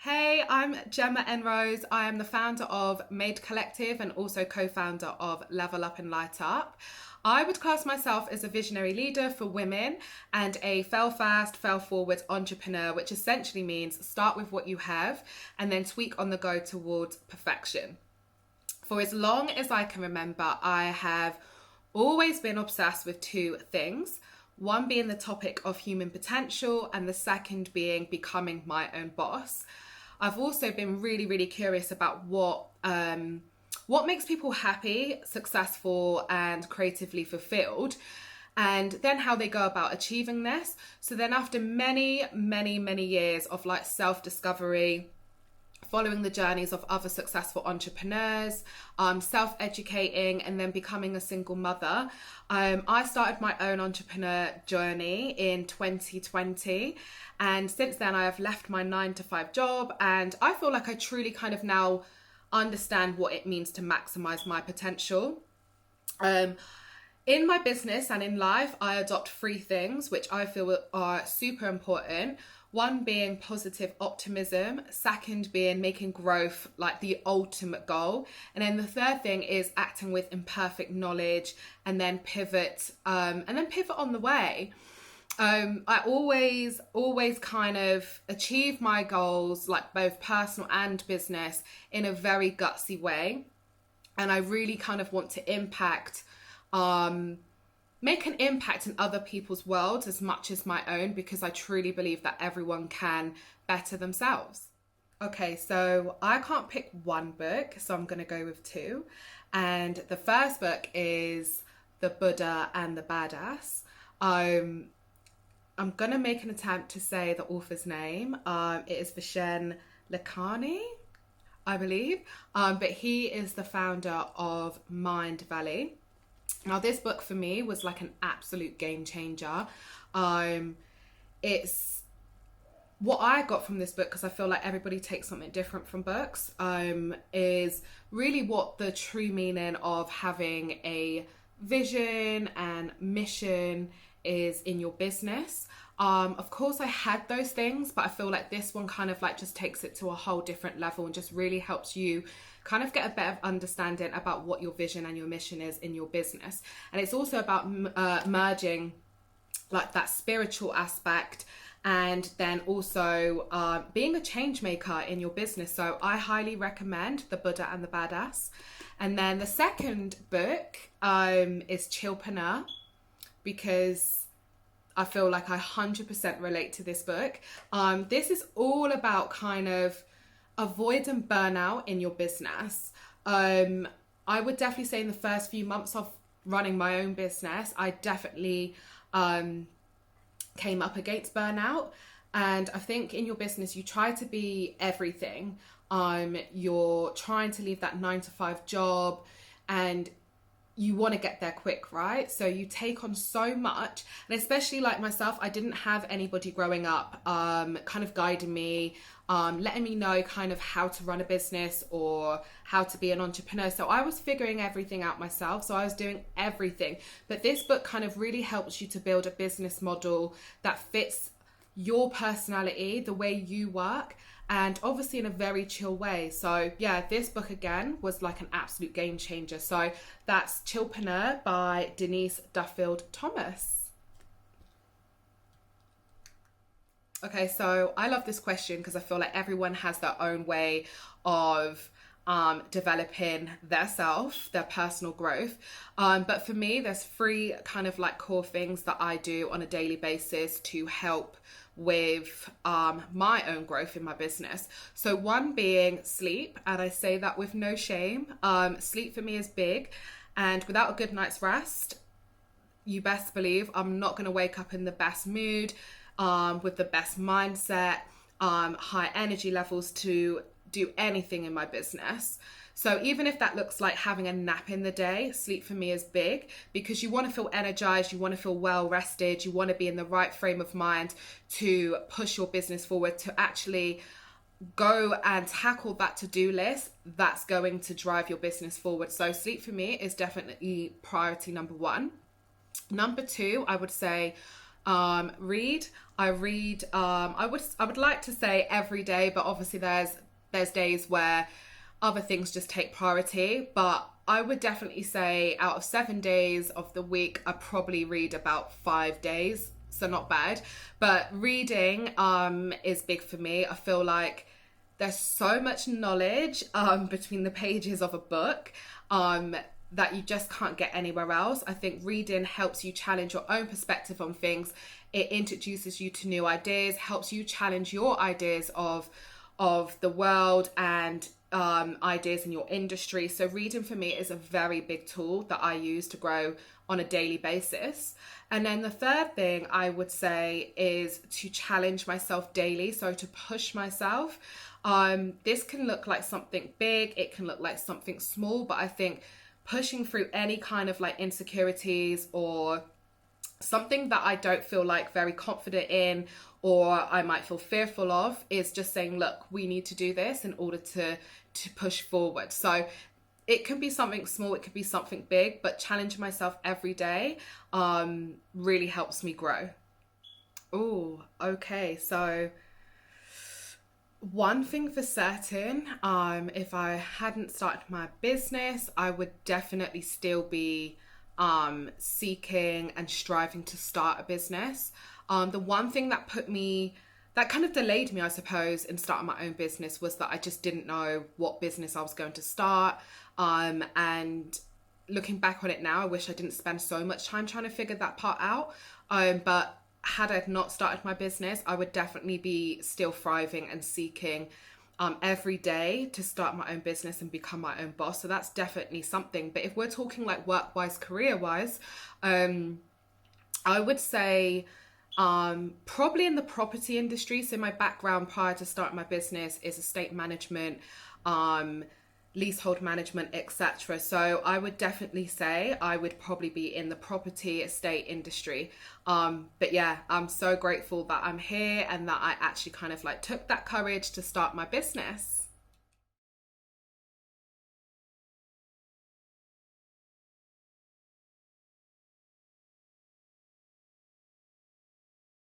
Hey, I'm Jemma En Rose. I am the founder of Made Collective and also co-founder of Level Up and Light Up. I would class myself as a visionary leader for women and a fail fast, fail forward entrepreneur, which essentially means start with what you have and then tweak on the go towards perfection. For as long as I can remember, I have always been obsessed with two things. One being the topic of human potential, and the second being becoming my own boss. I've also been really curious about what makes people happy, successful, and creatively fulfilled, and then how they go about achieving this. So then, after many years of like self discovery, following the journeys of other successful entrepreneurs, self-educating, and then becoming a single mother. I started my own entrepreneur journey in 2020. And since then, I have left my 9 to 5 job. And I feel like I truly kind of now understand what it means to maximize my potential. In my business and in life, I adopt three things which I feel are super important. One being positive optimism, second being making growth like the ultimate goal, and then the third thing is acting with imperfect knowledge, and then pivot on the way. I always kind of achieve my goals, like both personal and business, in a very gutsy way, and I really kind of want to make an impact in other people's worlds as much as my own, because I truly believe that everyone can better themselves. Okay, so I can't pick one book, so I'm going to go with two. And the first book is The Buddha and the Badass. I'm going to make an attempt to say the author's name. It is Vishen Lakhani, I believe. But he is the founder of Mind Valley. Now, this book for me was like an absolute game changer. It's what I got from this book, because I feel like everybody takes something different from books, is really what the true meaning of having a vision and mission is in your business. Of course, I had those things, but I feel like this one kind of like just takes it to a whole different level and just really helps you kind of get a better understanding about what your vision and your mission is in your business. And it's also about merging like that spiritual aspect, and then also being a change maker in your business. So I highly recommend The Buddha and the Badass. And then the second book is Chillpreneur, because I feel like I 100% relate to this book. This is all about kind of avoiding burnout in your business. I would definitely say in the first few months of running my own business, I definitely came up against burnout. And I think in your business, you try to be everything. You're trying to leave that 9 to 5 job, and you want to get there quick, right? So you take on so much, and especially like myself, I didn't have anybody growing up kind of guiding me, letting me know kind of how to run a business or how to be an entrepreneur. So I was figuring everything out myself. So I was doing everything. But this book kind of really helps you to build a business model that fits your personality, the way you work, and obviously in a very chill way. So yeah, this book again was like an absolute game changer. So that's Chillpreneur by Denise Duffield Thomas. Okay, so I love this question because I feel like everyone has their own way of developing their self, their personal growth. But for me, there's three kind of like core things that I do on a daily basis to help with my own growth in my business. So one being sleep, and I say that with no shame. Sleep for me is big, and without a good night's rest, you best believe I'm not going to wake up in the best mood, with the best mindset, high energy levels to do anything in my business. So even if that looks like having a nap in the day, sleep for me is big, because you want to feel energized, you want to feel well rested, you want to be in the right frame of mind to push your business forward, to actually go and tackle that to-do list that's going to drive your business forward. So sleep for me is definitely priority number one. Number two, I would say Read. I read. I would like to say every day, but obviously there's days where other things just take priority. But I would definitely say out of 7 days of the week, I probably read about 5 days. So not bad. But reading is big for me. I feel like there's so much knowledge between the pages of a book that you just can't get anywhere else. I think reading helps you challenge your own perspective on things. It introduces you to new ideas, helps you challenge your ideas of the world and ideas in your industry. So reading for me is a very big tool that I use to grow on a daily basis. And then the third thing I would say is to challenge myself daily. So to push myself. This can look like something big, it can look like something small, but I think pushing through any kind of like insecurities or something that I don't feel like very confident in or I might feel fearful of is just saying, look, we need to do this in order to push forward. So it can be something small, it could be something big, but challenging myself every day really helps me grow. Oh, okay. So one thing for certain, if I hadn't started my business, I would definitely still be seeking and striving to start a business. The one thing that kind of delayed me, I suppose, in starting my own business was that I just didn't know what business I was going to start. And looking back on it now, I wish I didn't spend so much time trying to figure that part out. But had I not started my business, I would definitely be still thriving and seeking every day to start my own business and become my own boss. So that's definitely something. But if we're talking like work-wise, career-wise, I would say probably in the property industry. So my background prior to starting my business is estate management, leasehold management, etc. So I would definitely say I would probably be in the property estate industry. But yeah, I'm so grateful that I'm here and that I actually kind of like took that courage to start my business.